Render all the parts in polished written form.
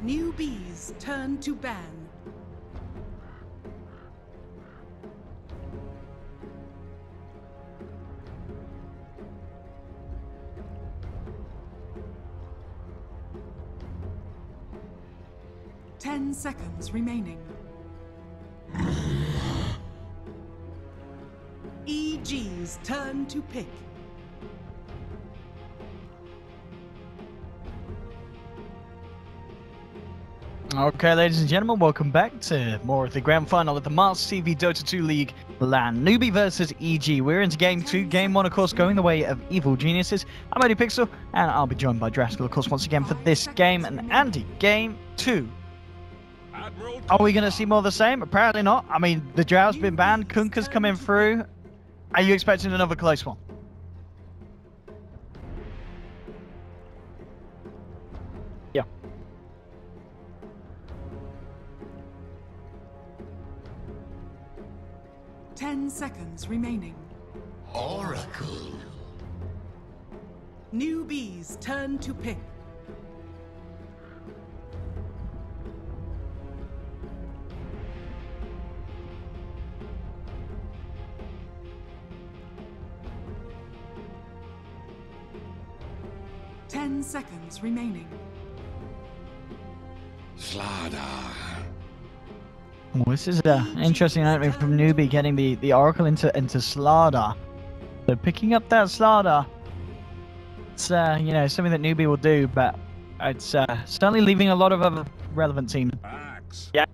Newbees turn to ban. Ten seconds remaining. EG's turn to pick. Okay, ladies and gentlemen, welcome back to more of the grand final of the MarsTV Dota 2 League LAN. Newbee versus EG. We're into game 2. Game 1, of course, going the way of Evil Geniuses. I'm Eddie Pixel, and I'll be joined by Draskell, of course, once again for this game. And Andy, game 2. Are we going to see more of the same? Apparently not. I mean, the Drow's been banned. Kunkka's coming through. Are you expecting another close one? Yeah. 10 seconds remaining. Oracle. Newbees turn to pick. Ten seconds remaining. Slada. Well, this is an interesting opening from Newbee, getting the Oracle into Slardar. So picking up that Slardar, it's you know, something that Newbee will do, but it's certainly leaving a lot of other relevant teams. Yeah,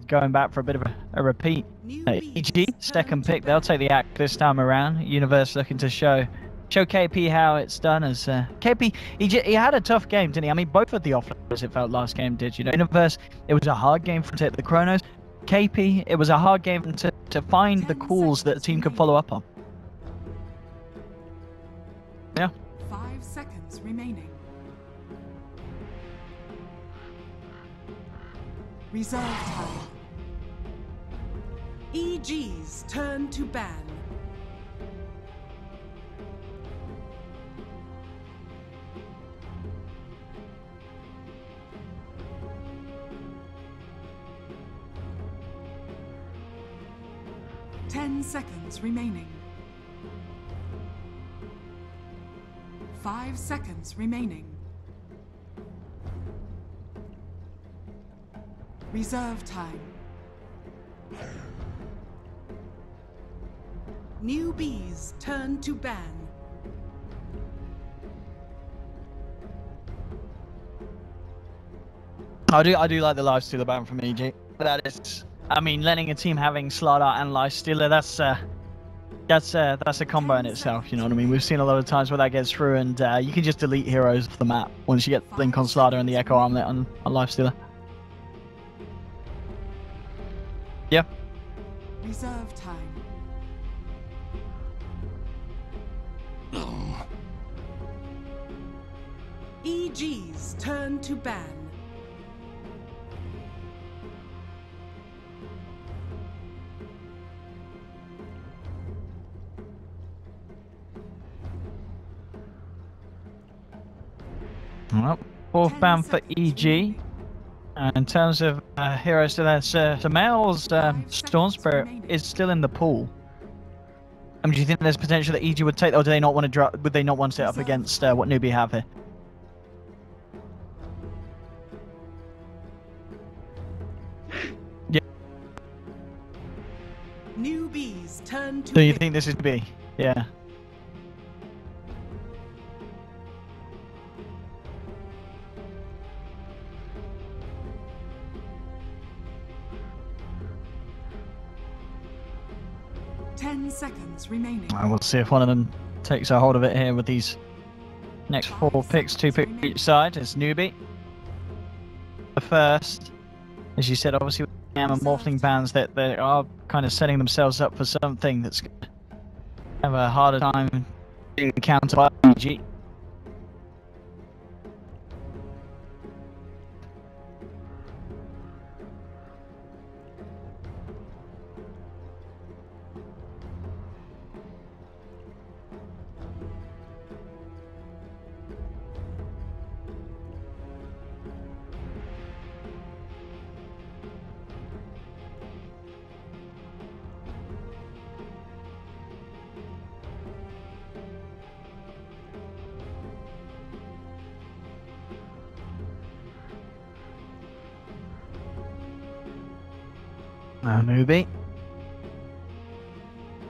going back for a bit of a repeat. EG, second pick, they'll take the act this time around. Universe looking to show KP how it's done. As KP, he had a tough game, didn't he? I mean, both of the offlaners, it felt, last game did. You know, Universe, it was a hard game for him to hit the Chronos. KP, it was a hard game to find the calls that the team could follow up on. Yeah. 5 seconds remaining. Reserve time. EG's turn to ban. Ten seconds remaining. 5 seconds remaining. Reserve time. Newbees turn to ban. I do like the lifestealer ban from EG. That is, I mean, letting a team having Slardar and lifestealer, that's a combo in itself. You know what I mean? We've seen a lot of times where that gets through, and you can just delete heroes off the map once you get Blink on Slardar and the Echo Armlet on lifestealer. Yeah. Reserve time. EG's turn to ban. Well, fourth ban for EG. In terms of heroes to that, Samael's Storm Spirit is still in the pool. I mean, do you think there's potential that EG would take, or do they not want to drop? Would they not want to sit up against what Newbee have here? Yeah. Newbees turn to. Do you think this is B? Yeah. Seconds remaining. And we'll see if one of them takes a hold of it here with these next 4 picks, 2 picks each side. It's Newbee. The first, as you said, obviously with Xiamen and Morphling bans, that they are kind of setting themselves up for something that's going to have a harder time being countered by EG. Newbee.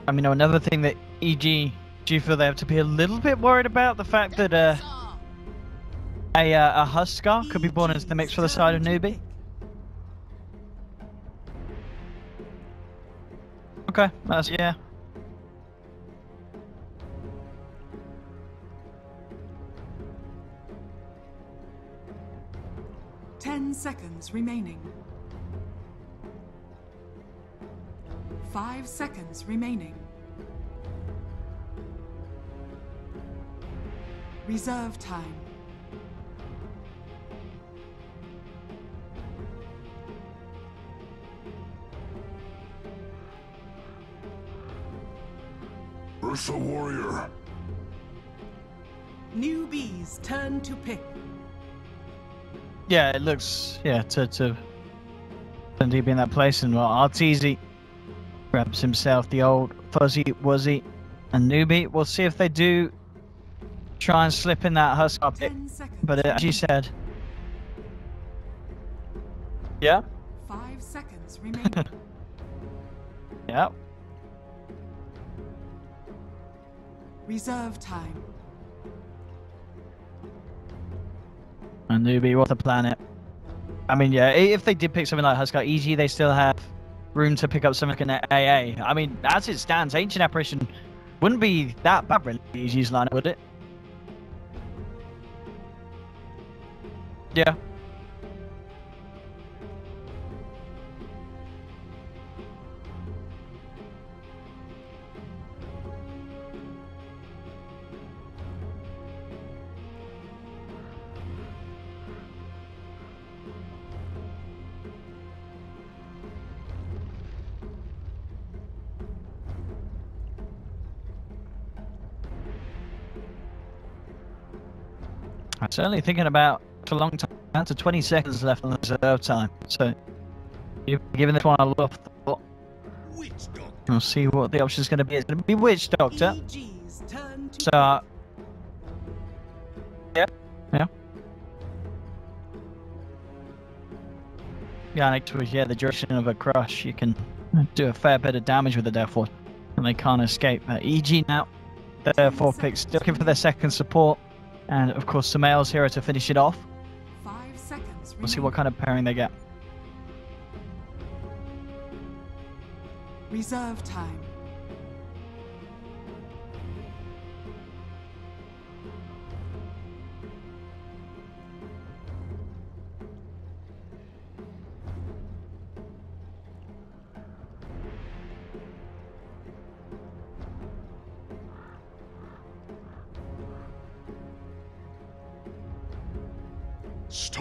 I mean, another thing that EG, do you feel they have to be a little bit worried about the fact that a Huskar could be born into the mix for the side of Newbee? Okay, that's, yeah. Ten seconds remaining. 5 seconds remaining. Reserve time. Ursa Warrior. Newbee's turn to pick. Yeah, it looks, yeah, to deep in that place, and well, Arteezy grabs himself the old Fuzzy Wuzzy, and Newbee. We'll see if they do try and slip in that Huskar pick, 10 seconds. but as you said, yeah, 5 seconds remaining. yeah. Reserve time. And Newbee, what a planet. I mean, yeah, if they did pick something like Huskar EG, they still have room to pick up something like an AA. I mean, as it stands, Ancient Apparition wouldn't be that bad, really, EG's lineup, would it? Yeah. I'm certainly thinking about for a long time, down to 20 seconds left on the reserve time. So, you're giving this one a lot of thought. Witch Doctor. We'll see what the option is going to be. It's going to be Witch Doctor. EG's turn to So, yeah. Yeah, next week, yeah, the duration of a crush, you can do a fair bit of damage with the Death Ward, and they can't escape. EG now, their 4 picks, still looking for their second support. And of course, Samael's here to finish it off. 5 seconds. We'll see what kind of pairing they get. Reserve time.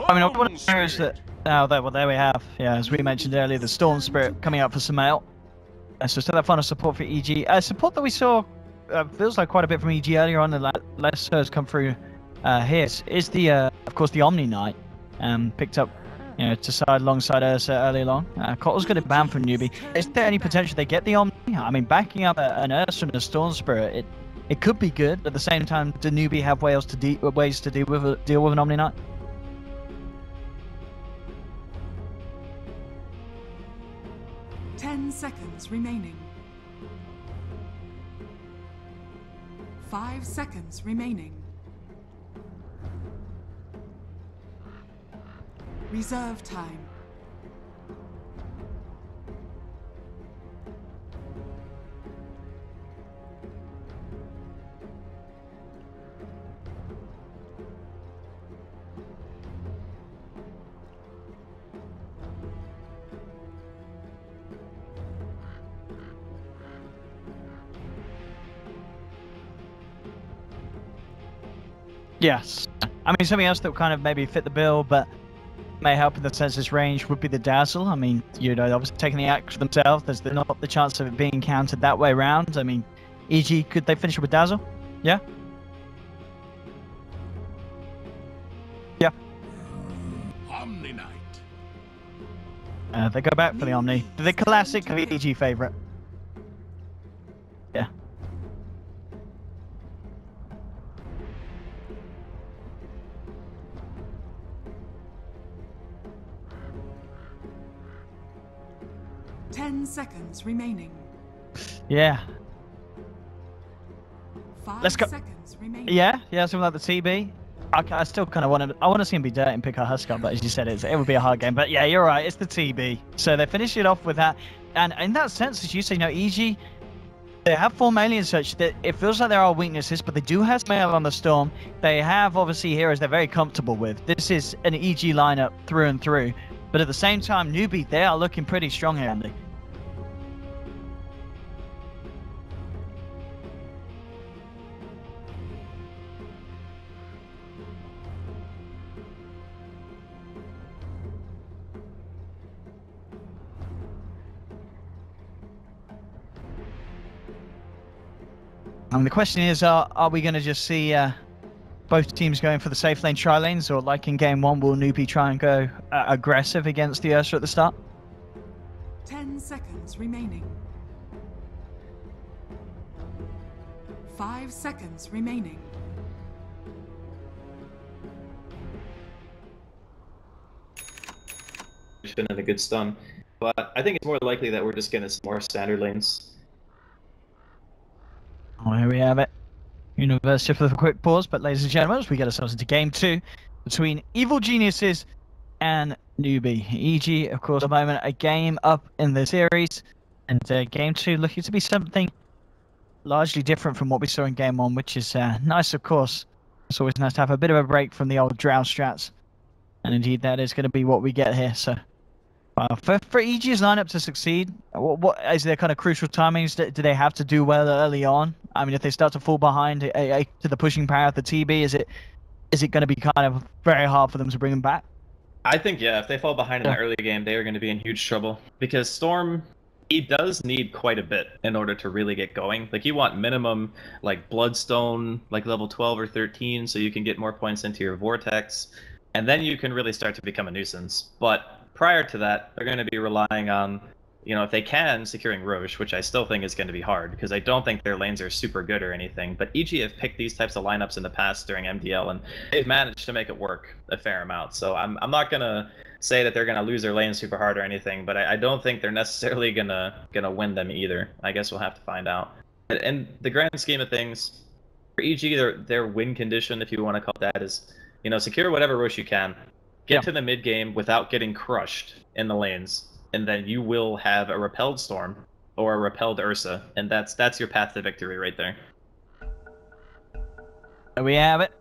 I mean, one of the areas that... Oh, there we have. Yeah, as we mentioned earlier, the Storm Spirit coming out for Samael. So still that final support for EG. Support that we saw feels like quite a bit from EG earlier on. The less has come through here. Is the of course the Omni Knight picked up, you know, to side alongside Ursa early along. Cottle's got it banned from Newbee. Is there any potential they get the Omni? I mean, backing up an Ursa and a Storm Spirit, it could be good. At the same time, do Newbee have ways to deal with an Omni Knight? 10 seconds remaining. 5 seconds remaining. Reserve time. Yes. I mean, something else that would kind of maybe fit the bill, but may help in the census range would be the Dazzle. I mean, you know, obviously taking the axe for themselves, there's not the chance of it being countered that way around. I mean, e.g., could they finish it with Dazzle? Yeah? Yeah. Omni Knight. They go back for the Omni. The classic EG favourite. Yeah. 10 seconds remaining. Yeah. 5 Let's go. seconds remaining. Yeah, something like the TB. I still kind of want to see him be dirty and pick a Husk up, but as you said, it would be a hard game. But yeah, you're right, it's the TB. So they finish it off with that. And in that sense, as you say, EG, they have 4 melee and such. That it feels like there are weaknesses, but they do have melee on the Storm. They have, obviously, heroes they're very comfortable with. This is an EG lineup through and through. But at the same time, Newbee, they are looking pretty strong here, Andy. And the question is, are we going to just see both teams going for the safe lane tri-lanes, or like in game 1, will Newbee try and go aggressive against the Ursa at the start? 10 seconds remaining. 5 seconds remaining. Been in a good stun, but I think it's more likely that we're just getting some more standard lanes. Oh, here we have it. Universe just with a quick pause, but ladies and gentlemen, as we get ourselves into game 2 between Evil Geniuses and Newbee. EG, of course, at the moment, a game up in the series, and game 2 looking to be something largely different from what we saw in game 1, which is nice, of course. It's always nice to have a bit of a break from the old drow strats, and indeed that is going to be what we get here. So for EG's lineup to succeed, what is there kind of crucial timings? Do they have to do well early on? I mean, if they start to fall behind to the pushing power of the TB, is it going to be kind of very hard for them to bring them back? I think, yeah, if they fall behind in the early game, they are going to be in huge trouble. Because Storm, he does need quite a bit in order to really get going. Like, you want minimum, like, Bloodstone, like, level 12 or 13, so you can get more points into your Vortex. And then you can really start to become a nuisance. But prior to that, they're going to be relying on, if they can, securing Roche, which I still think is going to be hard, because I don't think their lanes are super good or anything. But EG have picked these types of lineups in the past during MDL, and they've managed to make it work a fair amount. So I'm not going to say that they're going to lose their lane super hard or anything, but I don't think they're necessarily going to win them either. I guess we'll have to find out. In the grand scheme of things, for EG, their win condition, if you want to call it that, is, secure whatever Roche you can. Get to the mid game without getting crushed in the lanes, and then you will have a repelled Storm or a repelled Ursa, and that's your path to victory right there. There we have it.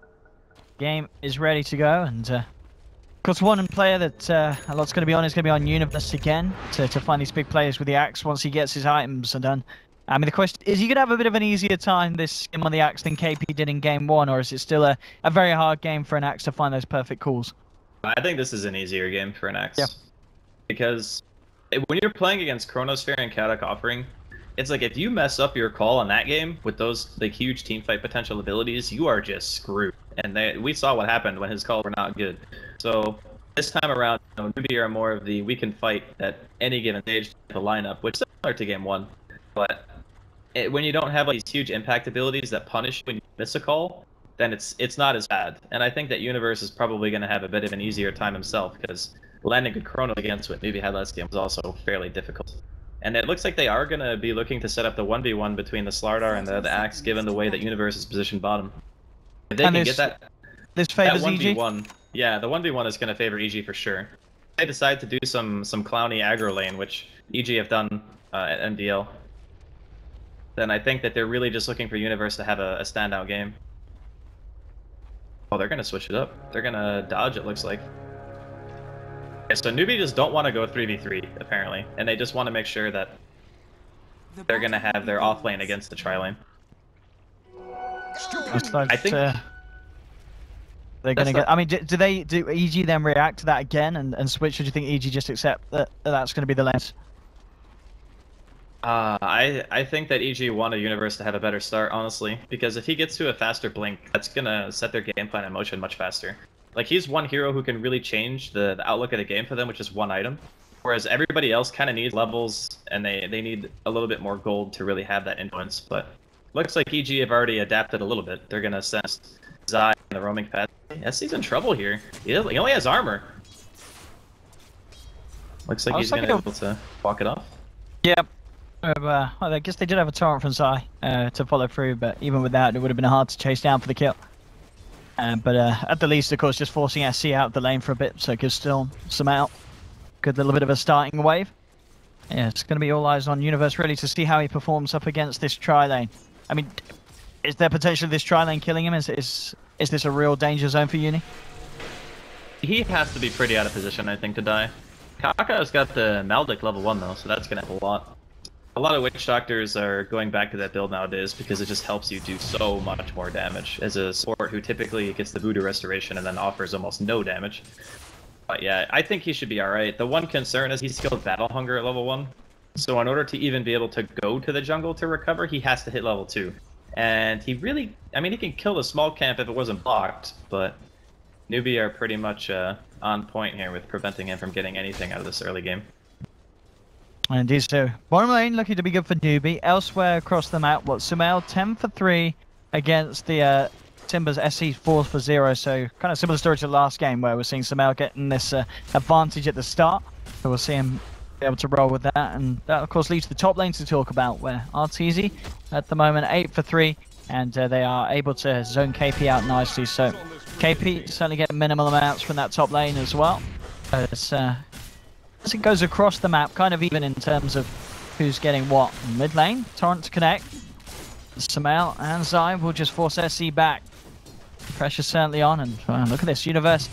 Game is ready to go, and of course, one player that a lot's going to be on is going to be on Universe again to find these big players with the axe once he gets his items done. I mean, the question is he going to have a bit of an easier time this game on the axe than KP did in game 1, or is it still a very hard game for an axe to find those perfect calls? I think this is an easier game for an axe. Yeah. Because when you're playing against Chronosphere and Chaotic Offering, it's like if you mess up your call in that game with those huge teamfight potential abilities, you are just screwed. And we saw what happened when his calls were not good. So this time around, Newbee are more of the we can fight at any given stage type of lineup, which is similar to game 1. But when you don't have these huge impact abilities that punish when you miss a call, then it's not as bad. And I think that Universe is probably going to have a bit of an easier time himself, because landing good Chrono against what Newbee had last game was also fairly difficult. And it looks like they are going to be looking to set up the 1v1 between the Slardar and the Axe, given the way that Universe is positioned bottom. If they can get that, this favors that 1v1, EG? yeah, the 1v1 is going to favor EG for sure. If they decide to do some clowny aggro lane, which EG have done at MDL, then I think that they're really just looking for Universe to have a standout game. Oh, they're going to switch it up. They're going to dodge, it looks like. Okay, so Newbee just don't want to go 3v3, apparently. And they just want to make sure that they're going to have their off lane against the tri lane. I think they're going to get... I mean, do EG then react to that again and switch, or do you think EG just accept that that's going to be the lens? I think that EG want a Universe to have a better start, honestly, because if he gets to a faster blink, that's gonna set their game plan in motion much faster. Like, he's one hero who can really change the outlook of the game for them, which is one item, whereas everybody else kind of needs levels, and they need a little bit more gold to really have that influence. But looks like EG have already adapted a little bit. They're gonna send Zai in the roaming path. SC's in trouble here. He only has armor. Looks like he's gonna be able to walk it off. Yep. Well, I guess they did have a torrent from Zai to follow through, but even with that, it would have been hard to chase down for the kill. But at the least, of course, just forcing SC out of the lane for a bit, so it gives still some out. Good little bit of a starting wave. Yeah, it's going to be all eyes on Universe really to see how he performs up against this tri-lane. I mean, is there potential of this tri-lane killing him? Is this a real danger zone for Uni? He has to be pretty out of position, I think, to die. Kaka's got the Maldic level 1 though, so that's gonna help a lot. A lot of Witch Doctors are going back to that build nowadays because it just helps you do so much more damage as a support who typically gets the Voodoo Restoration and then offers almost no damage. But yeah, I think he should be alright. The one concern is he's skilled Battle Hunger at level 1. So in order to even be able to go to the jungle to recover, he has to hit level 2. And he really, I mean, he can kill the small camp if it wasn't blocked, but Newbee are pretty much on point here with preventing him from getting anything out of this early game. Indeed so. Bottom lane looking to be good for Newbee. Elsewhere across the map, what, Sumail 10 for 3 against the Timbers SC 4 for 0. So kind of similar story to the last game where we're seeing Sumail getting this advantage at the start. So we'll see him be able to roll with that. And that of course leads to the top lane to talk about where RTZ at the moment 8 for 3. And they are able to zone KP out nicely. So KP certainly getting minimal amounts from that top lane as well. As it goes across the map, kind of even in terms of who's getting what. Mid lane, Torrent to connect. Sumail and Zai will just force SC back. Pressure certainly on, and look at this, Universe.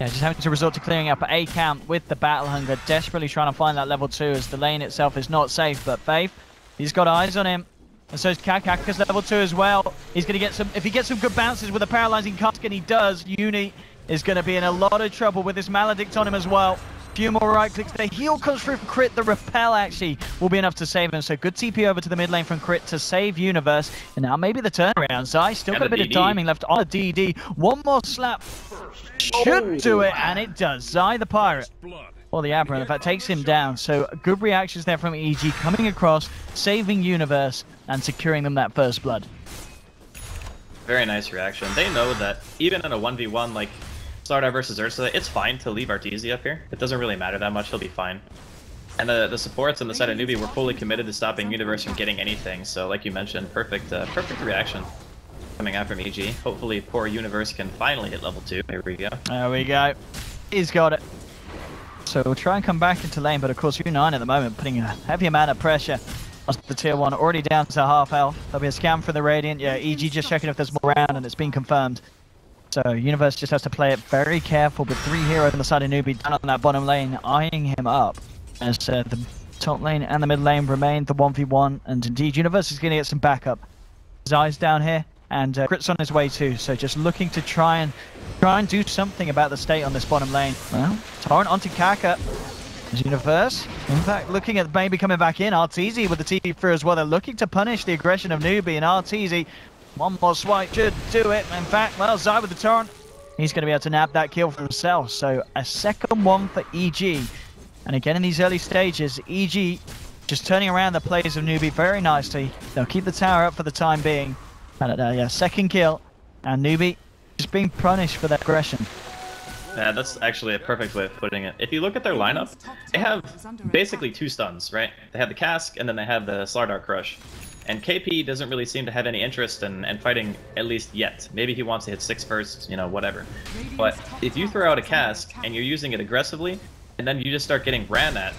Yeah, just having to resort to clearing up A camp with the Battle Hunger, desperately trying to find that level 2 as the lane itself is not safe, but Faith, he's got eyes on him. And so is Kaka's level 2 as well. He's going to get some, if he gets some good bounces with a paralyzing cask, and he does, Uni is going to be in a lot of trouble with this Maledict on him as well. Few more right clicks. The heal comes through from Crit. The repel actually will be enough to save him. So good TP over to the mid lane from Crit to save Universe. And now maybe the turnaround. Zai still got a bit of timing left on a DD. One more slap should do it, and it does. Zai the Pirate, or the Aberrant, in fact, takes him down. So good reactions there from EG coming across, saving Universe and securing them that first blood. Very nice reaction. They know that even in a 1v1 like Slardar versus Ursa, it's fine to leave Arteezy up here. It doesn't really matter that much, he'll be fine. And the supports on the side of Newbee were fully committed to stopping Universe from getting anything, so like you mentioned, perfect reaction coming out from EG. Hopefully poor Universe can finally hit level 2. Here we go. There we go. He's got it. So we'll try and come back into lane, but of course U9 at the moment putting a heavy amount of pressure on the tier 1, already down to half health. There'll be a scan for the Radiant. Yeah, EG just checking if there's more around, and it's been confirmed. So Universe just has to play it very careful, with 3 heroes on the side of Newbee down on that bottom lane, eyeing him up. As the top lane and the mid lane remain the 1v1, and indeed Universe is going to get some backup. Zai's down here, and Crit's on his way too, so just looking to try and do something about the state on this bottom lane. Well, Torrent onto Kaka. Universe, in fact, looking at maybe coming back in. Arteezy with the TP through as well. They're looking to punish the aggression of Newbee, and Arteezy, one more swipe should do it. In fact, well, Zai with the Torrent, he's going to be able to nab that kill for himself. So a second one for EG. And again, in these early stages, EG just turning around the plays of Newbee very nicely. They'll keep the tower up for the time being. And yeah, second kill, and Newbee just being punished for that aggression. Yeah, that's actually a perfect way of putting it. If you look at their lineup, they have basically 2 stuns, right? They have the Cask, and then they have the Slardar Crush. And KP doesn't really seem to have any interest in fighting, at least yet. Maybe he wants to hit 6 first, you know, whatever. But if you throw out a Cask, and you're using it aggressively, and then you just start getting ran at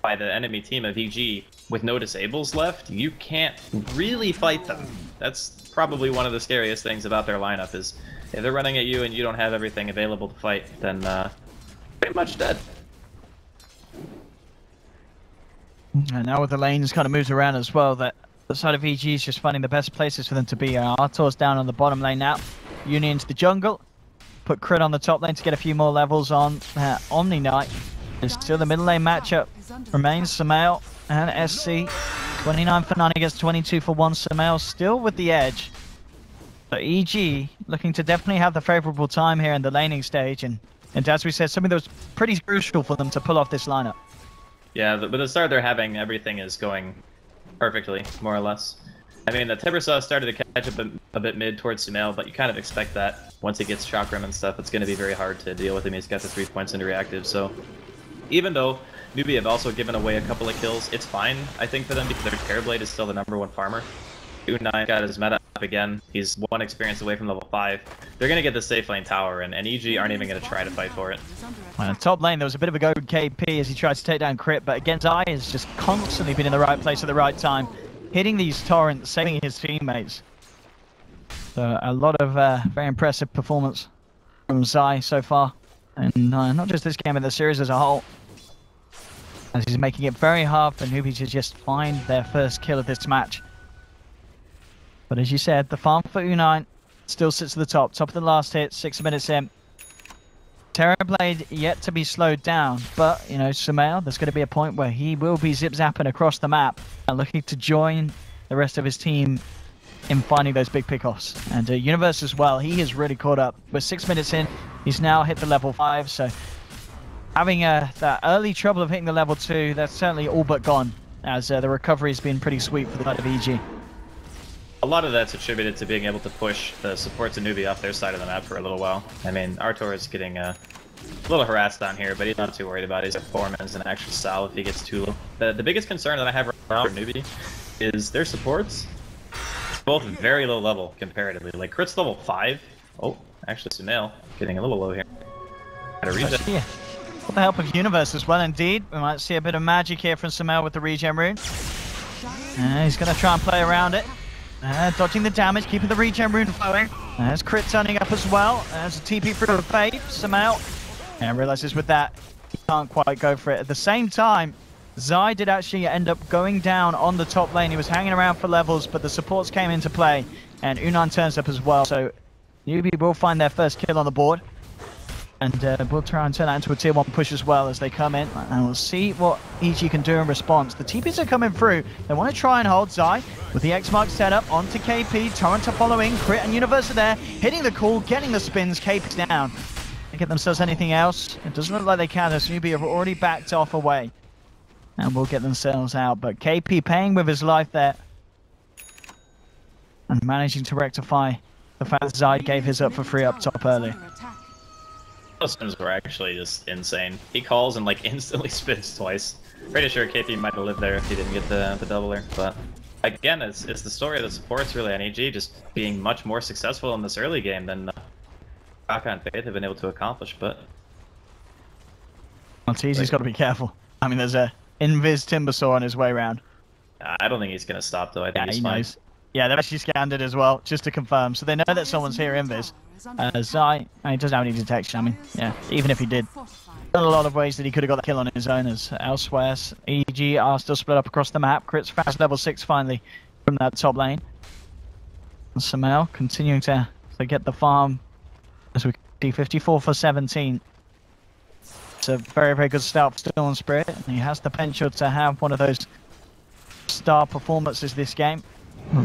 by the enemy team of EG with no disables left, you can't really fight them. That's probably one of the scariest things about their lineup is if they're running at you and you don't have everything available to fight, then pretty much dead. And now with the lanes kind of moves around as well, that the side of EG is just finding the best places for them to be. Artor's down on the bottom lane now. Uni into the jungle. Put Crit on the top lane to get a few more levels on Omni Knight. There's still the middle lane matchup. Remains Sumail and SC. 29 for 9 against 22 for 1. Sumail still with the edge. So EG looking to definitely have the favourable time here in the laning stage. And as we said, something that was pretty crucial for them to pull off this lineup. Yeah, with the start they're having, everything is going perfectly, more or less. I mean, the Tibersaw started to catch up a bit mid towards Sumail, but you kind of expect that. Once he gets Chakram and stuff, it's going to be very hard to deal with him. He's got the 3 points into reactive, so even though Newbee have also given away a couple of kills. It's fine, I think, for them because their Terrorblade is still the #1 farmer. U9 got his meta up again. He's 1 experience away from level 5. They're going to get the safe lane tower, and EG aren't even going to try to fight for it. Top lane, there was a bit of a go with KP as he tried to take down Crit, but again, Zai has just constantly been in the right place at the right time, hitting these torrents, saving his teammates. So a lot of very impressive performance from Zai so far, and not just this game, but the series as a whole. As he's making it very hard for Newbee to just find their first kill of this match. But as you said, the farm for U9 still sits at the top of the last hit, 6 minutes in. Terrorblade yet to be slowed down, but, you know, Xiamen, there's going to be a point where he will be zip-zapping across the map and looking to join the rest of his team in finding those big pickoffs. And Universe as well, he has really caught up. We're 6 minutes in, he's now hit the level 5, so having that early trouble of hitting the level 2, that's certainly all but gone, as the recovery has been pretty sweet for the side of EG. A lot of that's attributed to being able to push the supports of Newbee off their side of the map for a little while. I mean, Artur is getting a little harassed down here, but he's not too worried about his performance and actual Sal if he gets too low. The biggest concern that I have around for Newbee is their supports, both very low level comparatively. Like, Crit's level 5. Oh, actually, Sumail getting a little low here. Got a regen. Yeah. With the help of Universe as well, indeed. We might see a bit of magic here from Sumail with the regen rune. He's going to try and play around it. Dodging the damage, keeping the regen rune flowing. There's Crit turning up as well. There's a TP through the Fade, Sumail. And realizes with that, he can't quite go for it. At the same time, Zai did actually end up going down on the top lane. He was hanging around for levels, but the supports came into play. And Unan turns up as well. So Newbee will find their first kill on the board. And we'll try and turn that into a tier 1 push as well as they come in. And we'll see what EG can do in response. The TPs are coming through. They want to try and hold Zai with the X-Mark setup onto KP. Torrent are following. Crit and Universe are there. Hitting the call, getting the spins. KP's down. They get themselves anything else. It doesn't look like they can, as Newbee have already backed off away. And will get themselves out. But KP paying with his life there. And managing to rectify the fact that Zai gave his up for free up top early. Those spins were actually just insane. He calls and like instantly spins twice. Pretty sure KP might have lived there if he didn't get the doubler. But again, it's the story of the supports really on EG just being much more successful in this early game than Raka and Faith have been able to accomplish. But Monteezy's got to be careful. I mean, there's a Invis Timbersaw on his way around. I don't think he's going to stop though. I think Yeah, he's he fine. knows. Yeah, they've actually scanned it as well, just to confirm. So they know that someone's here, Invis. Zai, he doesn't have any detection, I mean, yeah, even if he did. There are a lot of ways that he could have got the kill on his own, as elsewhere, EG are still split up across the map. Crit's fast level 6 finally from that top lane. And Sumail continuing to get the farm, as we see 54 for 17. It's a very, very good start for Stolen Spirit, and he has the potential to have one of those star performances this game.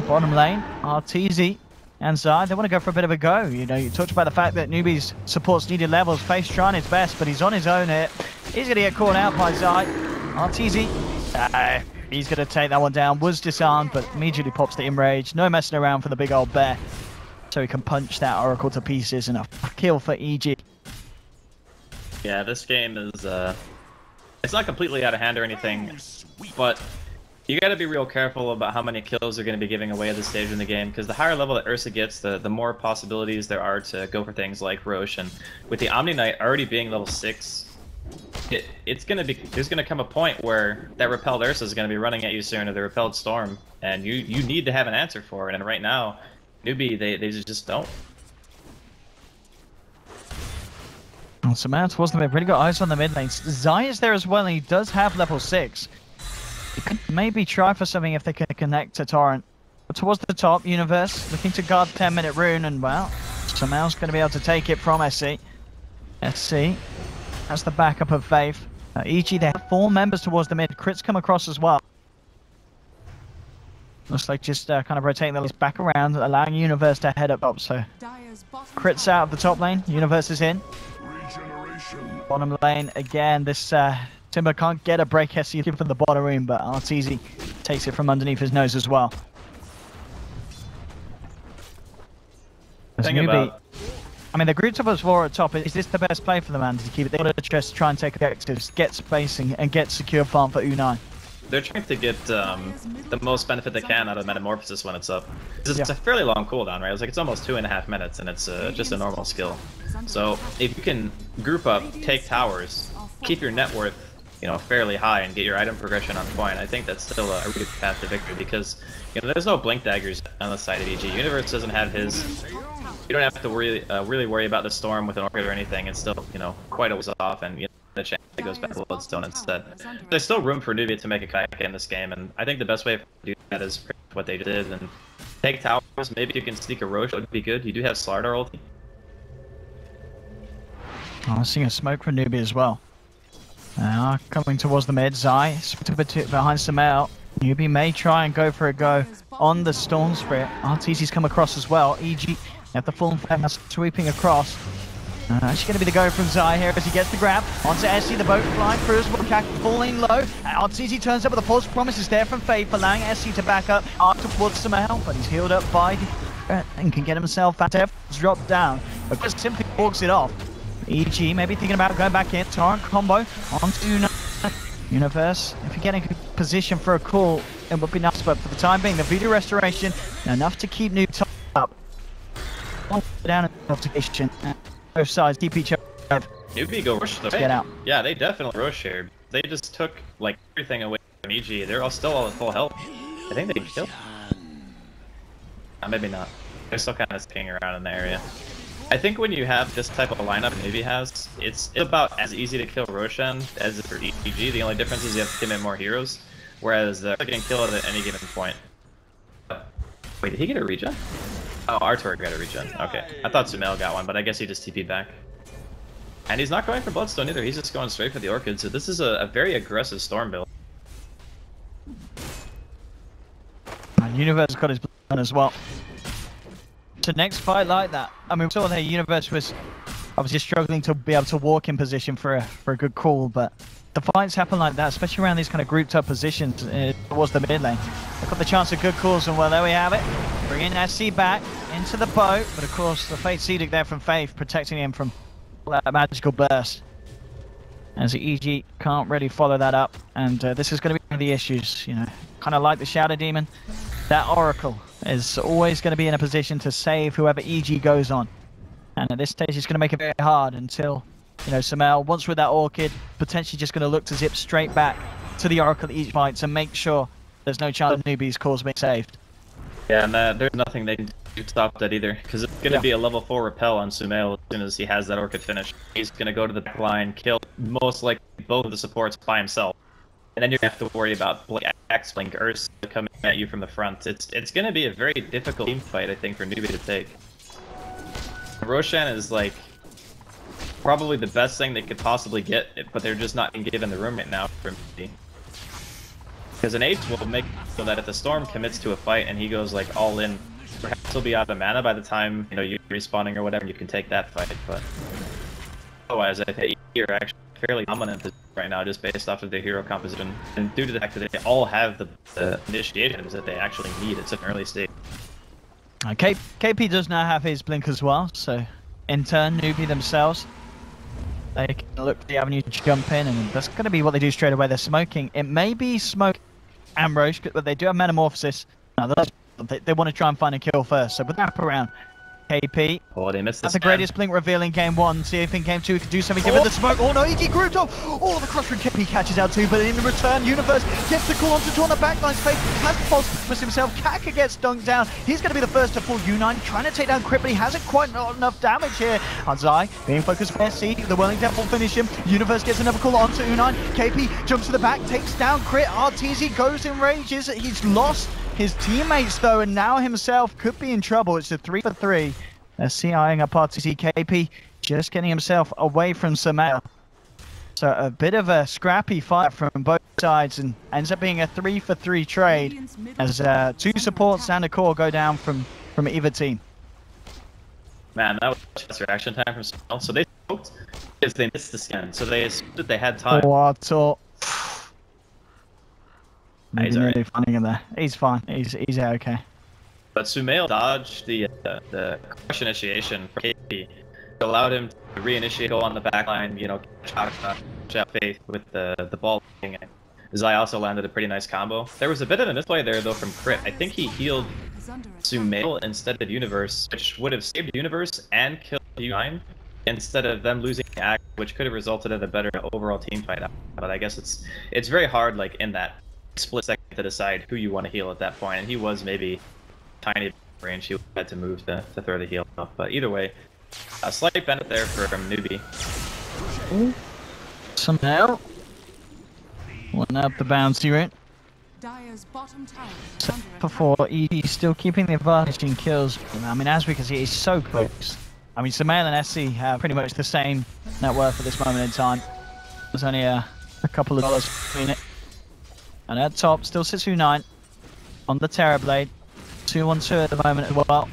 Bottom lane, RTZ and Zai, they want to go for a bit of a go. You know, you talked about the fact that Newbee's supports needed levels. Face trying his best, but he's on his own here. He's going to get caught out by Zai. RTZ, he's going to take that one down. Was disarmed, but immediately pops the Enrage. No messing around for the big old bear. So he can punch that Oracle to pieces, and a kill for EG. Yeah, this game is, it's not completely out of hand or anything, but you gotta be real careful about how many kills they're gonna be giving away at this stage in the game, because the higher level that Ursa gets, the more possibilities there are to go for things like Roche, and with the Omni Knight already being level 6, there's gonna come a point where that repelled Ursa is gonna be running at you soon, or the repelled Storm, and you need to have an answer for it, and right now, Newbee, they just don't. Well, Samantha wasn't really got eyes on the mid lane. Zai is there as well, and he does have level 6. He could maybe try for something if they can connect to Torrent. But towards the top, Universe looking to guard 10-minute rune, and well, Samel's going to be able to take it from SC. SC has the backup of Faith. EG, they have 4 members towards the mid. Crits come across as well. Looks like just kind of rotating the list back around, allowing Universe to head up top. So Crits out of the top lane. Universe is in. Bottom lane again. This Timber can't get a break SC from the bottom room, but RTZ takes it from underneath his nose as well. I mean, the group top is 4 at top. Is this the best play for the man to keep it? They want to just try and take objectives, get spacing, and get secure farm for U9. They're trying to get the most benefit they can out of Metamorphosis when it's up. It's a fairly long cooldown, right? It's almost 2.5 minutes, and it's just a normal skill. So if you can group up, take towers, keep your net worth, fairly high, and get your item progression on point, I think that's still a really good path to victory, because there's no blink daggers on the side of EG. Universe doesn't have his. You don't have to really worry about the storm with an Orchid or anything. It's still quite a ways off, and the chance it goes back to Bloodstone instead. There's still room for Newbee to make a kayak in this game, and I think the best way to do that is what they did and take towers. Maybe you can sneak a Roche, that would be good. You do have Slardar ulti. I'm seeing a smoke from Newbee as well. Coming towards the mid, Zai a bit behind Xiamen. Newbee may try and go for a go on the Storm Spirit. RTZ's come across as well. EG at the full flame sweeping across. Actually going to be the go from Zai here as he gets the grab onto SC, the boat flying through as well. Kak falling low. RTZ turns up with a false promises there from Faith, allowing SC to back up towards Xiamen, but he's healed up by and can get himself out. Dropped down, but just simply walks it off. EG maybe thinking about going back in. Torrent combo onto Universe. If you get in position for a call, it would be nice, but for the time being, the Voodoo Restoration enough to keep New top up. Down in notification. Both sides keep each other. Newbee go rush the get out. Yeah, they definitely rush here. They just took everything away from EG. They're still all at full health. I think they can kill. Maybe not. They're still kind of sticking around in the area. I think when you have this type of lineup Newbee has, it's about as easy to kill Roshan as for EG. The only difference is you have to commit more heroes, whereas they can kill it at any given point. Wait, did he get a regen? Oh, Artur got a regen. Okay. I thought Sumail got one, but I guess he just TP'd back. And he's not going for Bloodstone either, he's just going straight for the Orchid, so this is a very aggressive Storm build. And Universe got his Bloodstone as well. So next fight like that, I mean, we saw the Universe was obviously struggling to be able to walk in position for a good call, but the fights happen like that, especially around these kind of grouped up positions towards the mid lane. They've got the chance of good calls, and well, there we have it. Bringing SC back into the boat, but of course the Fate's Edict there from Faith, protecting him from that magical burst. As EG can't really follow that up, and this is going to be one of the issues, kind of like the Shadow Demon. That Oracle is always going to be in a position to save whoever EG goes on. And at this stage, it's going to make it very hard until, Xiamen, once with that Orchid, potentially just going to look to zip straight back to the Oracle each fight to make sure there's no chance of Newbee's cause being saved. Yeah, and there's nothing they can do to stop that either, because it's going to be a level 4 repel on Sumail as soon as he has that Orchid finish. He's going to go to the line, kill most likely both of the supports by himself. And then you're going to have to worry about X-Blink Ursa coming at you from the front. It's going to be a very difficult team fight, I think, for Newbee to take. Roshan is probably the best thing they could possibly get, but they're just not being given the room right now for Newbee. Because an H will make so that if the Storm commits to a fight and he goes all in, perhaps he'll be out of mana by the time you're respawning or whatever, and you can take that fight. But otherwise, I think you're actually fairly dominant right now, just based off of their hero composition, and due to the fact that they all have the initiations that they actually need. It's an early stage. Okay, KP does now have his blink as well, so in turn, Newbee themselves, they can look for the avenue to jump in, and that's going to be what they do straight away. They're smoking. It may be smoke and Roche, but they do have Metamorphosis. No, they want to try and find a kill first, so with that around, KP. Oh, they missed this. That's the greatest blink reveal in game 1. See if in game 2 he can do something, give it the smoke. Oh no, EG grouped off. Oh, the cross from KP catches out too, but in return, Universe gets the call onto Torn. The backline's Fake has the false promise himself. Kaka gets dunked down. He's going to be the first to fall. U9 trying to take down Crit, but he hasn't quite got enough damage here. Zai being focused for SC. The Whirling Death will finish him. Universe gets another call onto U9. KP jumps to the back, takes down Crit. RTZ goes in rages. He's lost his teammates though, and now himself could be in trouble. It's a 3 for 3. SC eyeing up RTZ. KP just getting himself away from Xiamen. So a bit of a scrappy fight from both sides, and ends up being a 3 for 3 trade as 2 supports and a core go down from either team. Man, that was fast reaction time from Xiamen. So they smoked because they missed the scan, so they assumed that they had time. What? He's alright. Finding him there. He's fine. He's okay. But Sumail dodged the crush initiation for KP, allowed him to reinitiate go on the back line, you know, catch out Faith with the ball. Zai also landed a pretty nice combo. There was a bit of a misplay there though from Crit. I think he healed Sumail instead of Universe, which would have saved Universe and killed U9 instead of them losing Act, which could have resulted in a better overall team fight. But I guess it's very hard, like in that split second, to decide who you want to heal at that point. And he was maybe tiny range. He had to move to throw the heal off. But either way, a slight benefit there from Newbee. Somehow. One up the bouncy route. Dire's bottom tower is under attack. Before he's still keeping the advantage in kills. I mean, as we can see, he's so close. I mean, Sumail and SC have pretty much the same net worth at this moment in time. There's only a couple of dollars between it. And at top, still sits U9 on the Terrorblade. 2-1-2 at the moment as well.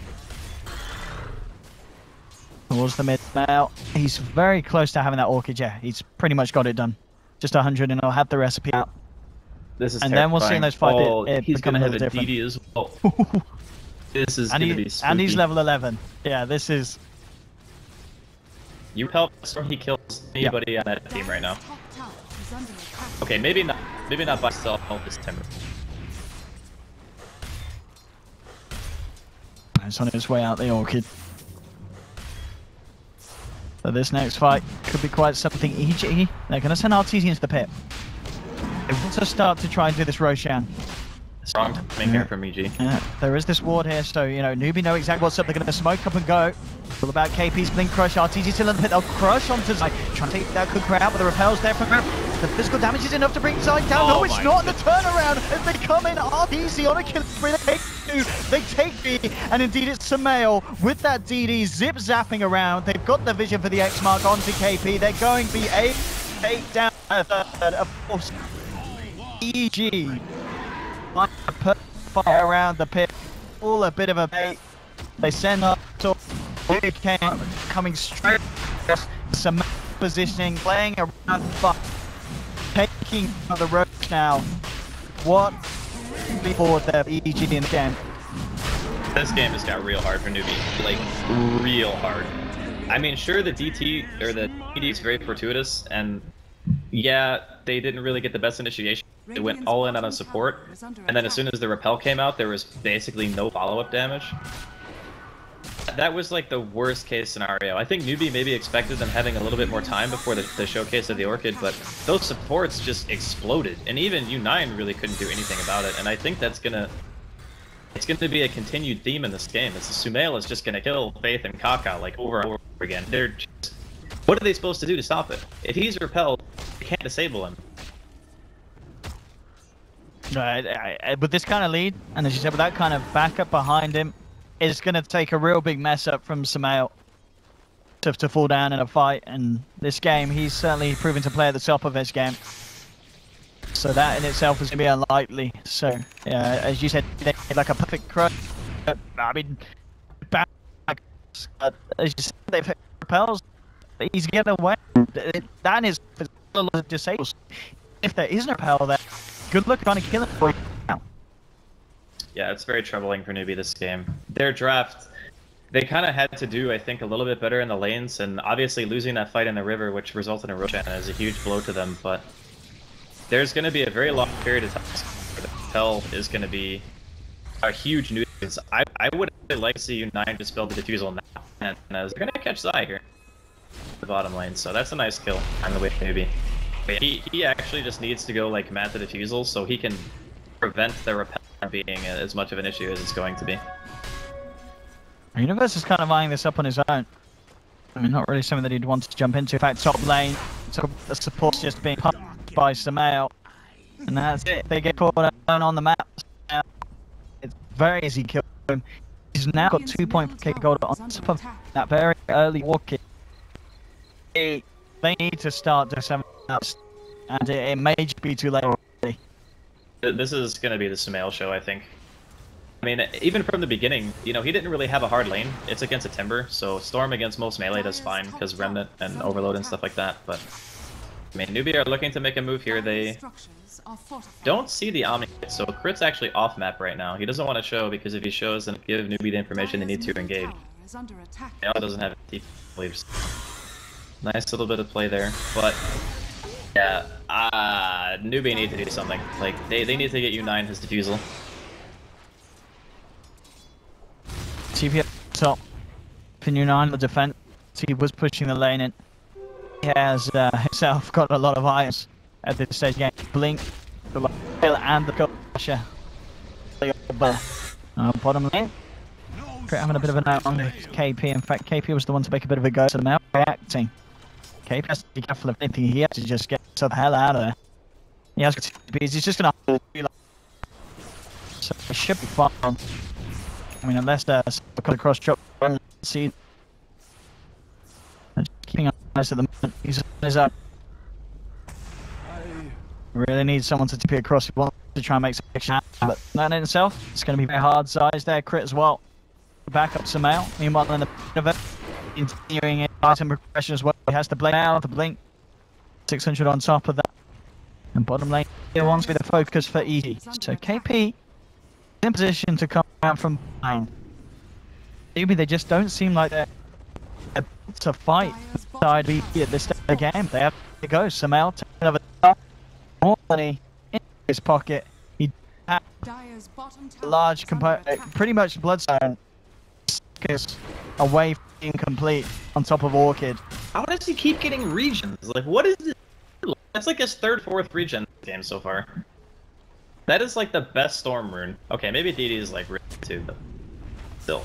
Towards the mid now. He's very close to having that Orchid, yeah. He's pretty much got it done. Just 100 and he'll have the recipe out. This is and then we'll see in those fights he's going to have a DD as well. This is going to be spooky. And he's level 11. Yeah, this is... You help he kills anybody on that team right now. Okay, maybe not by himself, help this Timber. He's on his way out the Orchid. So this next fight could be quite something. EG, they're going to send RTZ into the pit. They want to start to try and do this Roshan. Strong timing here from EG. Yeah, there is this ward here, so, you know, Newbee know exactly what's up. They're going to smoke up and go. All about KP's Blink Crush. RTZ still in the pit. They'll crush onto Zai. Trying to take that good crowd, but the repels there from the physical damage is enough to bring Zai down. No, it's not. The turnaround as they come in. RTZ on a kill spree. They take B, and indeed it's Sumail with that DD zip zapping around. They've got the vision for the X mark onto KP. They're going to be a take down a third, of course. EG. Fire around the pit. All a bit of a bait. They send up to coming straight. Some positioning, playing around the fuck. Taking the road now. What forward there for EG in the game? This game just got real hard for Newbee. Like, real hard. I mean, sure, the DT, or the DD is very fortuitous, and yeah, they didn't really get the best initiation. They went all in on a support, and then as soon as the repel came out, there was basically no follow-up damage. That was like the worst case scenario. I think Newbee maybe expected them having a little bit more time before the showcase of the Orchid, but those supports just exploded, and even U9 really couldn't do anything about it. And I think it's gonna be a continued theme in this game. It's Sumail is just gonna kill Faith and Kaka like over and over again. They're just, what are they supposed to do to stop it? If he's repelled, they can't disable him. With this kind of lead, and as you said, with that kind of backup behind him, it's going to take a real big mess up from Sumail to fall down in a fight. And this game, he's certainly proven to play at the top of his game. So that in itself is going to be unlikely. So, yeah, as you said, like a perfect crush. I mean, as you said, they've hit repels. He's getting away. That is disabled. If there isn't a repel there, good luck trying to kill him. Yeah, it's very troubling for Newbee this game. Their draft, they kind of had to do, I think, a little bit better in the lanes, and obviously losing that fight in the river, which resulted in Roshan, is a huge blow to them, but there's going to be a very long period of time where the repel is going to be a huge nuisance. I would really like to see U9 just build the defusal now, and they're going to catch Zai here in the bottom lane, so that's a nice kill on the way to Newbee. He actually just needs to go like mat the defusal so he can prevent the repel being as much of an issue as it's going to be. Universe is kind of eyeing this up on his own. I mean, not really something that he'd want to jump into. In fact, top lane, so the support's just being pumped by Sumail. And that's it. They get caught on the map. It's very easy to kill him. He's now got 2.4k gold on top of that very early walk-in. They need to start doing something else. And it may just be too late already. This is going to be the Sumail show, I think. I mean, even from the beginning, you know, he didn't really have a hard lane. It's against a Timber, so Storm against most melee does fine, because Remnant and Overload and stuff like that, but I mean, Newbee are looking to make a move here. They don't see the Omni, so Crit's actually off map right now. He doesn't want to show, because if he shows, then give Newbee the information they need to engage. is under attack. Yeah, it doesn't have deep leaves. Nice little bit of play there, but yeah, Newbee need to do something. Like they need to get U9 his defusal. TP up top. For U9 the defense. He was pushing the lane in. He has himself got a lot of irons at this stage game. Blink, the kill and the gotcha. Bottom lane. Having a bit of an eye on KP. In fact, KP was the one to make a bit of a go, so now reacting. KP has to be careful of anything. He has to just get the hell out of there. He has to be, he's just gonna have to be like, so it should be fine. I mean, unless there's a cross drop, see. Keeping eyes at the moment. He's on his own. Really needs someone to TP across. He wants to try and make some action, but that in itself, it's going to be very hard size there. Crit as well. Back up Sumail. Meanwhile, in the of it, continuing item progression as well. He has to blink out the blink. 600 on top of that. And bottom lane, he wants to be the focus for EG. So KP in position to come out from behind. Maybe they just don't seem like they're to fight side BT at this stage of the game. They have to go. Sumail taking another more money in his pocket. He has a large component, pretty much Bloodstone is away from being complete on top of Orchid. How does he keep getting regions? Like, what is this? That's like his third, fourth regen game so far. That is like the best Storm rune. Okay, maybe DD is like really too, but still.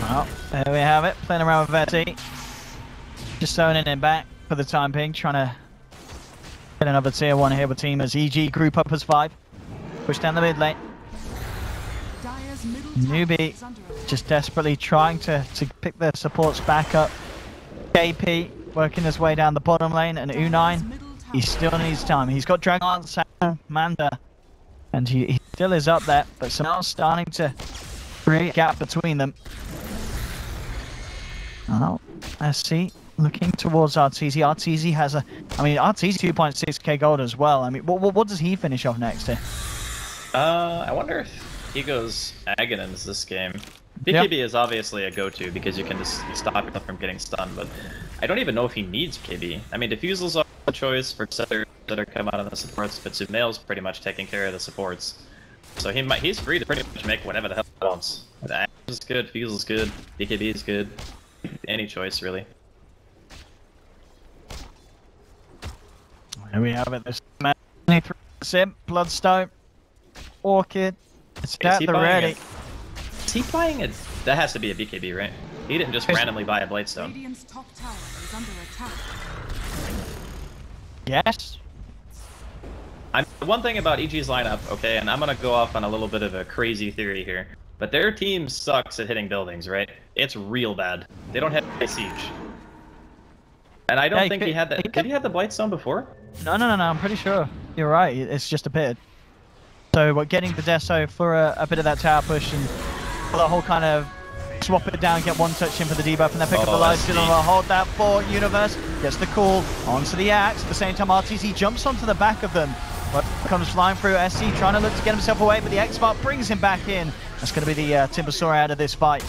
Well, there we have it. Playing around with Verti. Just zoning in back for the time being, trying to get another tier 1 here with team as EG group up as 5. Push down the mid lane. Newbee just desperately trying to pick their supports back up. KP working his way down the bottom lane, and U9, he still needs time. He's got Dragon, Manda, and he still is up there, but somehow starting to create a gap between them. Oh, SC looking towards RTZ. RTZ has RTZ 2.6k gold as well. I mean, what does he finish off next to? I wonder if he goes Aghanim's this game. BKB is obviously a go-to because you can just stop him from getting stunned, but I don't even know if he needs KB. I mean, defusals are a choice for setters that are come out of the supports, but Sumail's pretty much taking care of the supports. So he's free to pretty much make whatever the hell he wants. Aghanim is good, Fusel's good, BKB is good. Any choice, really. Here we have it. This Sim, Bloodstone, Orchid. It's at the ready. Is he buying a... That has to be a BKB, right? He didn't just randomly buy a Bladestone. Radiant's top tower is under attack. Yes. One thing about EG's lineup, okay, and I'm gonna go off on a little bit of a crazy theory here, but their team sucks at hitting buildings, right? It's real bad. They don't have a siege. And I don't think he had that. Did he have the Blightstone before? No, I'm pretty sure. You're right, it's just a bit. So we're getting the Deso for a bit of that tower push and for the whole kind of swap it down, get one touch in for the debuff, and then pick up the life steal and hold that for Universe. Gets the call onto the axe. At the same time, RTZ jumps onto the back of them. But comes flying through. SC trying to look to get himself away, but the X-Spark brings him back in. That's going to be the Timbersaw out of this fight.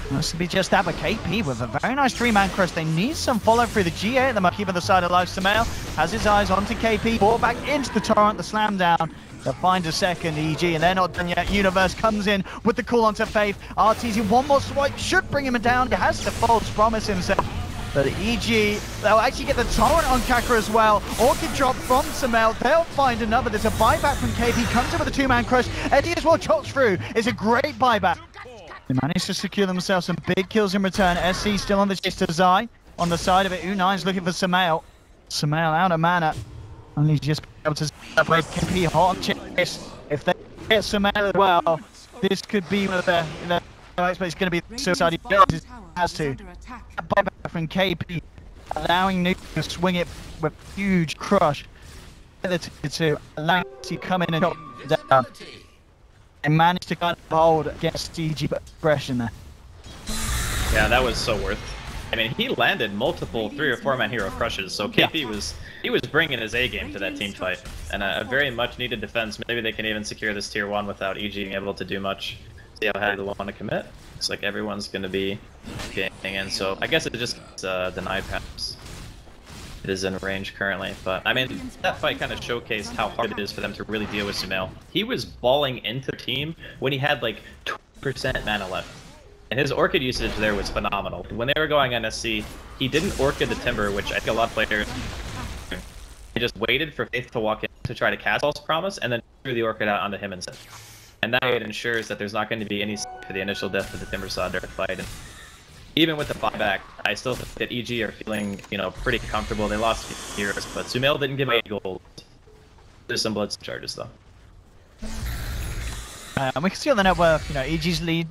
That's to be just that, but KP with a very nice 3-man crush. They need some follow through the GA at the moment, keeping the side of life. Sumail has his eyes onto KP, ball back into the torrent, the slam down. They'll find a second EG, and they're not done yet. Universe comes in with the call onto Faith. RTZ, one more swipe, should bring him down. He has to false promise himself. But EG, they'll actually get the torrent on Kaka as well. Orchid drop from Sumail. They'll find another. There's a buyback from KP. Comes in with a 2-man crush. Eddie as well chops through. It's a great buyback. They managed to secure themselves some big kills in return. SC still on the chase to Zai. On the side of it, U9's looking for Sumail. Sumail out of mana. Only just able to separate KP hot on chase. If they get Sumail as well, this could be one of the... But it's going to be suicide. He has to. Buyback from KP, allowing New to swing it with huge crush. To allow to come in and chop down. And managed to kind of hold against DG aggression there. Yeah, that was so worth. I mean, he landed multiple 3 or 4-man hero crushes, so KP was bringing his A game to that team fight, and a very much needed defense. Maybe they can even secure this tier 1 without EG being able to do much. See how hard they want to commit. Looks like everyone's going to be getting in, so I guess it just denied perhaps. It is in range currently, but I mean, that fight kind of showcased how hard it is for them to really deal with Xiamen. He was balling into the team when he had like 20% mana left. And his Orchid usage there was phenomenal. When they were going on SC, he didn't Orchid the Timber, which I think a lot of players... He just waited for Faith to walk in to try to cast False Promise, and then threw the Orchid out onto him instead. And that it ensures that there's not going to be any for the initial death of the Timber Saw during the fight. And even with the buyback, I still think that EG are feeling, you know, pretty comfortable. They lost a few heroes, but Sumail didn't give away gold. There's some blood charges though. We can see on the net worth, you know, EG's lead.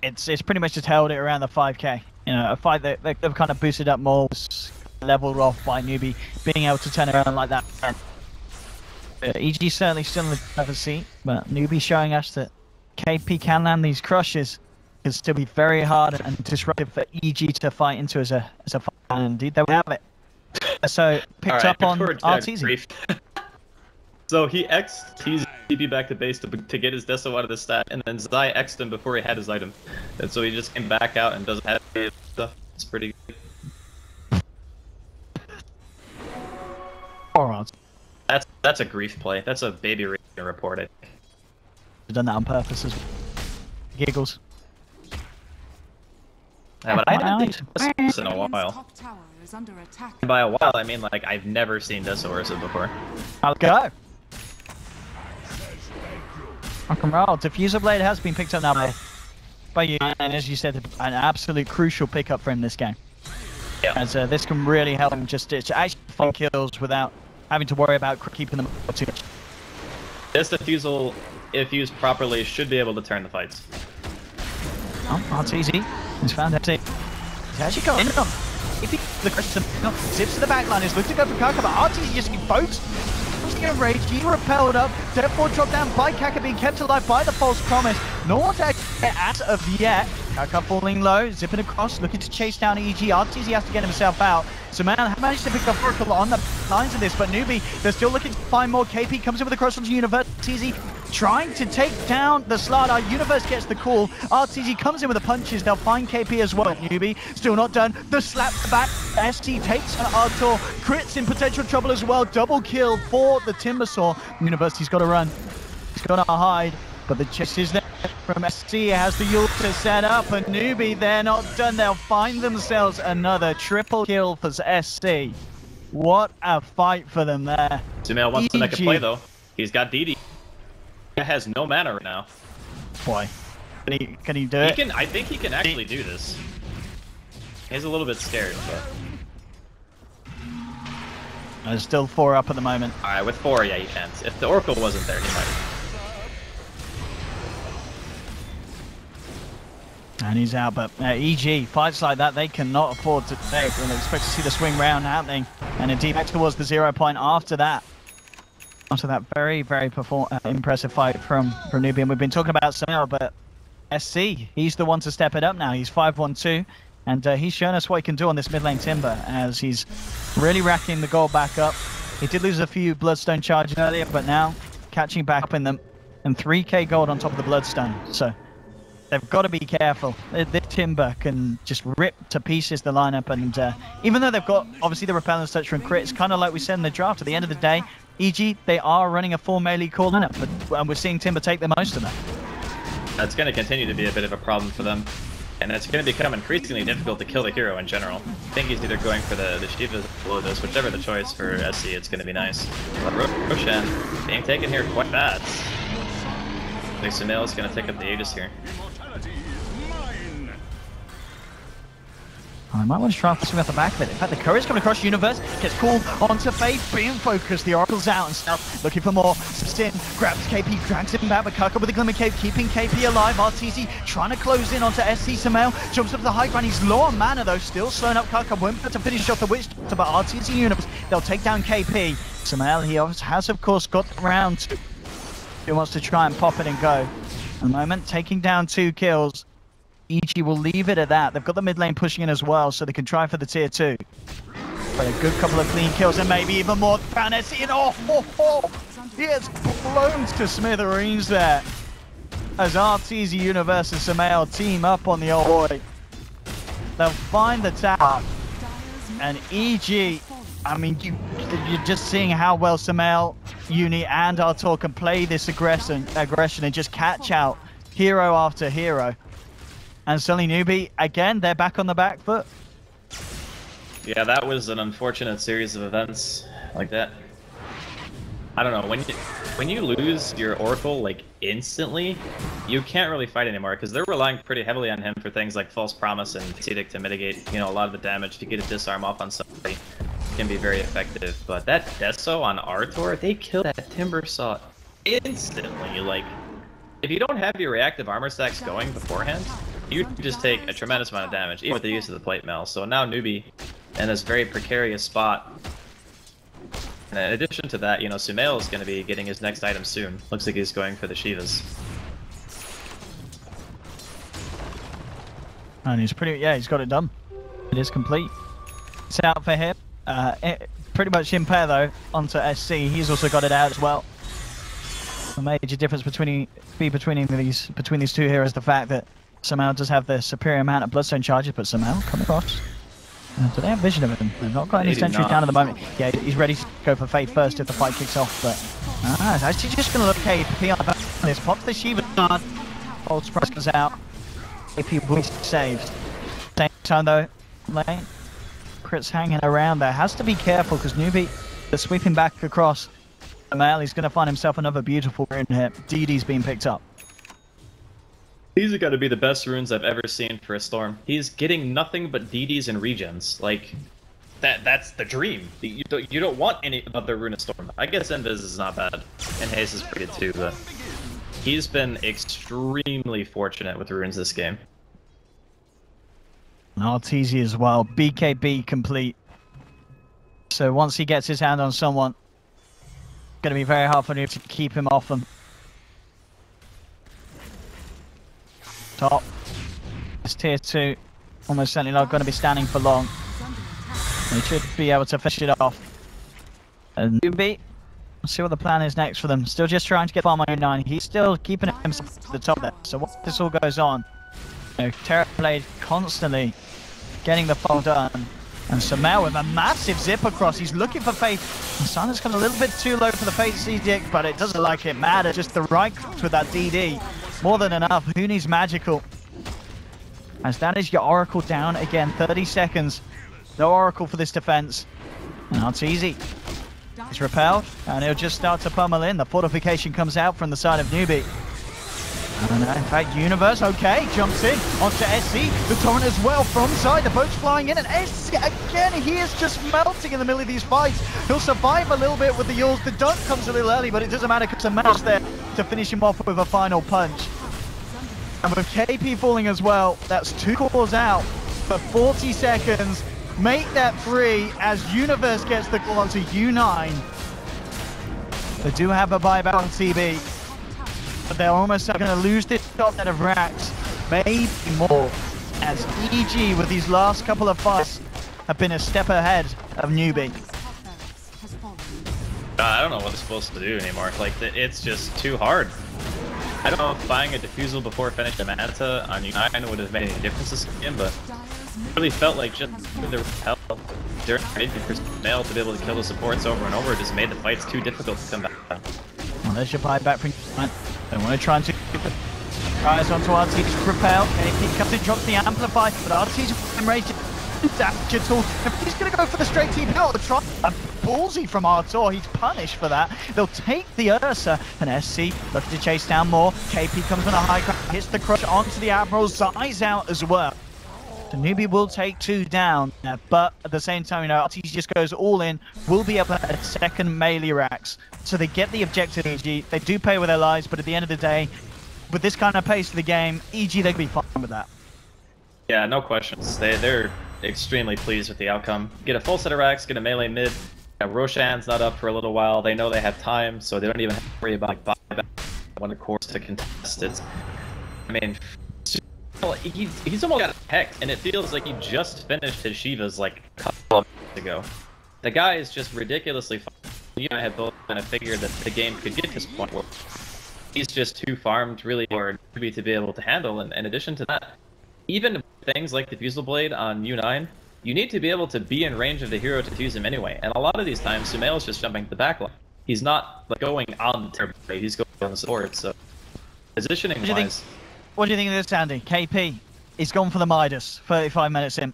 It's pretty much just held it around the 5k. You know, a fight that they've kind of boosted up more, leveled off by Newbee being able to turn around like that. EG certainly still in the driver's seat, but Newbee showing us that KP can land these crushes. Can still be very hard and disruptive for EG to fight into as a fight. And indeed, there we have it. So picked up on RTZ. So he X'd his TP back to base to get his Deso out of the stat, and then Zai X'd him before he had his item. And so he just came back out and doesn't have his stuff. It's pretty good. Alright. That's a grief play. That's a baby report, I think. I've done that on purpose as well. Giggles. Yeah, but I haven't seen this in a while. Top tower is under attack. And by a while, I mean like I've never seen Deso Ursa before. I'll go. Rock and roll. Diffuser Blade has been picked up now by you, and as you said, an absolute crucial pickup for him this game. Yeah. As this can really help him just to actually find kills without having to worry about keeping them up too much. This diffusal, if used properly, should be able to turn the fights. Oh, that's easy. He's found it. He's actually got in on. If he the question zips to the back line, he's looking to go for Kaka, but RTZ just folks. Just gonna rage, he repelled up, therefore dropped down by Kaka, being kept alive by the false promise. No one to get as of yet. Kaka falling low, zipping across, looking to chase down EG. RTZ has to get himself out. So man managed to pick up Oracle on the lines of this, but Newbee, they're still looking to find more. KP comes in with a cross onto Universe. RTZ trying to take down the Slardar. Universe gets the call. RTZ comes in with the punches. They'll find KP as well. Newbee still not done. The slap back. ST takes on Artur. Crits in potential trouble as well. Double kill for the Timbersaw. University's got to run. He's got to hide. But the chase is there from SC. Has the ult to set up. And Newbee, they're not done. They'll find themselves another triple kill for SC. What a fight for them there. Sumail wants to make a play though. He's got DD. He has no mana right now. Boy, can he do it? I think he can actually do this. He's a little bit scared, but there's still 4 up at the moment. All right, with 4, yeah, you can't. If the Oracle wasn't there, he might. And he's out, but EG, fights like that, they cannot afford to take. And they expect to see the swing round happening. And indeed, back towards the 0 point after that. After that very, very impressive fight from Newbee. And we've been talking about Sumail, but SC, he's the one to step it up now. He's 5-1-2, and he's shown us what he can do on this mid lane Timber, as he's really racking the gold back up. He did lose a few Bloodstone charges earlier, but now catching back up in them. And 3k gold on top of the Bloodstone. So they've got to be careful. This Timber can just rip to pieces the lineup, and even though they've got obviously the Repellent Touch from Crit, it's kind of like we said in the draft, at the end of the day, EG, they are running a full melee core lineup, and we're seeing Timber take the most of that. That's going to continue to be a bit of a problem for them, and it's going to become increasingly difficult to kill the hero in general. I think he's either going for the Shiva below this, whichever the choice for SC, it's going to be nice. But Roshan being taken here quite bad. I think Sumail is going to take up the Aegis here. I might want to try and swim at the back of it. In fact, the Courier's coming across Universe, gets called onto Faith, being focused. The Oracle's out and stuff, looking for more. Sin grabs KP, drags him back, but Kaka with the Glimmer Cave, keeping KP alive. RTZ trying to close in onto SC Sumail, jumps up to the high ground. He's low on mana though, still slowing up Kaka. Won't be able to finish off the Witch, but RTZ Universe, they'll take down KP. Sumail, he has of course got round 2. He wants to try and pop it and go. At the moment, taking down 2 kills. EG will leave it at that. They've got the mid lane pushing in as well, so they can try for the tier 2. But a good couple of clean kills and maybe even more. Found SC in. He has blown to smithereens there. as RTZ Universe and Samael team up on the old boy. They'll find the tower. And EG, I mean, you're just seeing how well Samael, Uni, and Artur can play this aggression and just catch out hero after hero. And suddenly Newbee, again, they're back on the back foot. Yeah, that was an unfortunate series of events like that. I don't know, when you lose your Oracle like instantly, you can't really fight anymore because they're relying pretty heavily on him for things like False Promise and Edict to mitigate, you know, a lot of the damage. To get a disarm off on somebody can be very effective. But that Deso on Artur, they killed that Timber Saw instantly. Like, if you don't have your reactive armor stacks going beforehand, you just take a tremendous amount of damage, even with the use of the plate mail. So now Newbee in this very precarious spot. And in addition to that, you know, Sumail is going to be getting his next item soon. Looks like he's going for the Shivas. And he's he's got it done. It is complete. It's out for him. Pretty much in pair though, onto SC. He's also got it out as well. The major difference between these two here is the fact that Samael does have the superior amount of Bloodstone charges, but Samael come across. Do they have vision of him? They've not got any sentries down at the moment. Yeah, he's ready to go for Fate first if the fight kicks off, but it's actually just going to look KP on the back of this. Pops the Shiva card. Old Surprise goes out. KP will be saved. Same time though, lane. Crit's hanging around there. Has to be careful because Newbee is sweeping back across the mail. He's going to find himself another beautiful rune here. DD's being picked up. These are going to be the best runes I've ever seen for a Storm. He's getting nothing but DDs and regens. Like, that's the dream. You don't want any other rune of Storm. I guess Invis is not bad, and Haze is pretty good too, but he's been extremely fortunate with runes this game. RTZ as well. BKB complete. So once he gets his hand on someone, it's going to be very hard for him to keep him off them. Top. It's tier 2. Almost certainly not going to be standing for long. They should be able to finish it off. And Newbee, let's see what the plan is next for them. Still just trying to get farm on 9. He's still keeping himself at the top there. So once this all goes on, you know, Terra played constantly getting the fall done. And Samael with a massive zip across. He's looking for Fate. And Sana's got a little bit too low for the Fate CDX, but it doesn't like it matter. Just the right with that DD. More than enough. Who needs magical? As that is your Oracle down again. 30 seconds. No Oracle for this defense. Now it's easy. He's repelled, and he'll just start to pummel in. The fortification comes out from the side of Newbee. And in fact, Universe, okay, jumps in onto SC. The torrent as well from side. The boat's flying in, and SC again, he is just melting in the middle of these fights. He'll survive a little bit with the Yules. The dunk comes a little early, but it doesn't matter because the mouse there to finish him off with a final punch. And with KP falling as well, that's 2 cores out for 40 seconds. Make that 3 as Universe gets the call onto U9. They do have a buyback on TB. But they're almost going to lose this top net of racks, maybe more, as EG with these last couple of fights have been a step ahead of Newbee. I don't know what it's supposed to do anymore. Like, it's just too hard. I don't know if buying a Diffusal before finishing the Manta on U9 would have made any difference this game, but it really felt like just the repel during for Snail to be able to kill the supports over and over just made the fights too difficult to come back. Well, there's your buyback from U9. They want to try and tries onto RT's repel, and if he comes in, drops the amplify, but RT's enraged damage at all. He's going to go for the straight TP out. Try a ballsy from Artur. He's punished for that. They'll take the Ursa, and SC looking to chase down more. KP comes on a high ground, hits the crush onto the Admiral's eyes out as well. So Newbee will take 2 down, but at the same time, you know, RT just goes all in, will be able to add second melee racks. So they get the objective, EG. They do pay with their lives, but at the end of the day, with this kind of pace of the game, EG, they can be fine with that. Yeah, no questions. They're extremely pleased with the outcome. Get a full set of racks, get a melee mid. Roshan's not up for a little while. They know they have time, so they don't even have to worry about like, buyback when of course to contest it. I mean, he's almost got heck, and it feels like he just finished his Shivas like a couple of minutes ago. The guy is just ridiculously fun. You and I had both kind of figured that the game could get to this point where he's just too farmed really for Newbee to be able to handle. And in addition to that, even things like the Fusel Blade on U9, you need to be able to be in range of the hero to fuse him anyway. And a lot of these times, Sumail's just jumping to the backline. He's not like going on the turret blade, he's going on the support. So positioning wise, what do you think of this, Andy? KP, he's gone for the Midas. 35 minutes in.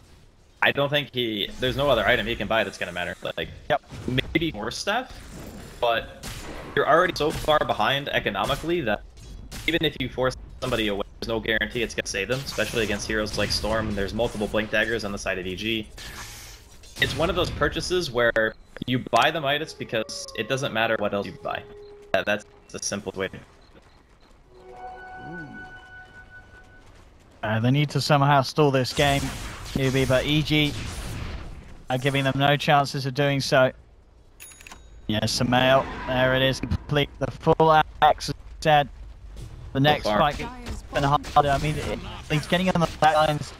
I don't think there's no other item he can buy that's gonna matter. Like, yep. Maybe more stuff, but you're already so far behind economically that even if you force somebody away, there's no guarantee it's gonna save them, especially against heroes like Storm. There's multiple Blink Daggers on the side of EG. It's one of those purchases where you buy the Midas because it doesn't matter what else you buy. That's the simplest way. They need to somehow stall this game, Newbee, but EG are giving them no chances of doing so. Yes, Xiamen, there it is, complete the full axe dead. The next fight and harder. I mean, he's getting on the backlines.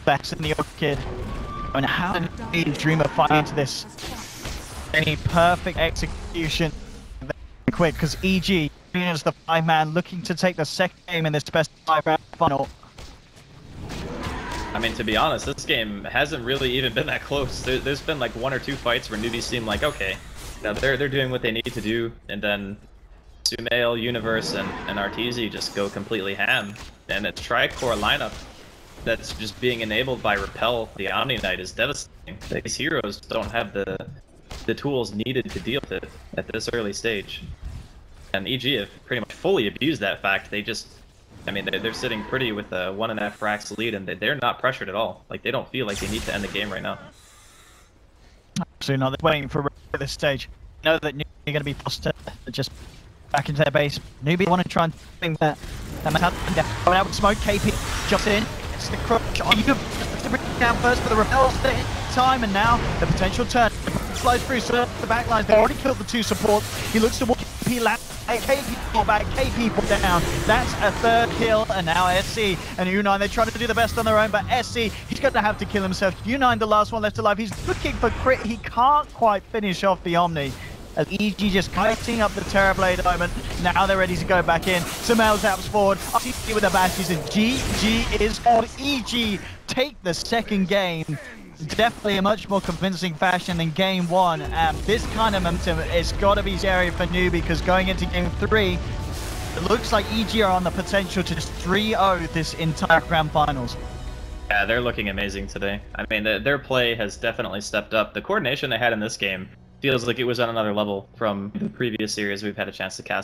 Backs in the kid. I mean, how did he dream of fighting into this? Any perfect execution quick, because EG is the 5-man looking to take the second game in this best 5-round final. I mean, to be honest, this game hasn't really even been that close. There's been like 1 or 2 fights where Newbee seem like, okay, now they're doing what they need to do, and then Sumail, Universe, and Arteezy just go completely ham. And a tri-core lineup that's just being enabled by Repel, the Omni Knight, is devastating. These heroes don't have the tools needed to deal with it at this early stage. And EG have pretty much fully abused that fact. They just, I mean, they're sitting pretty with a 1.5 racks lead, and they're not pressured at all. Like, they don't feel like they need to end the game right now. Absolutely not. They're waiting for this stage. Know that Newbee are going to be forced to just back into their base. Newbee want to try and think that going out with smoke. KP jumps in. It's the crutch. Are you to bring it down first for the repels time, and now the potential turn slides through. So the backlines, they already killed the 2 supports. He looks to walk. KP lap. KP pull back. KP pull down. That's a 3rd kill, and now SC and U9. They're trying to do the best on their own, but SC, he's going to have to kill himself. U9, the last one left alive. He's looking for crit. He can't quite finish off the Omni. As EG just kiting up the Terrorblade moment. Now they're ready to go back in. Sumail zaps forward. RTC with the bashes, and GG is on. EG take the second game. Definitely a much more convincing fashion than game 1. And this kind of momentum has got to be scary for Newbee, because going into game 3, it looks like EG are on the potential to just 3-0 this entire grand finals. Yeah, they're looking amazing today. I mean, their play has definitely stepped up. The coordination they had in this game feels like it was on another level from the previous series we've had a chance to cast.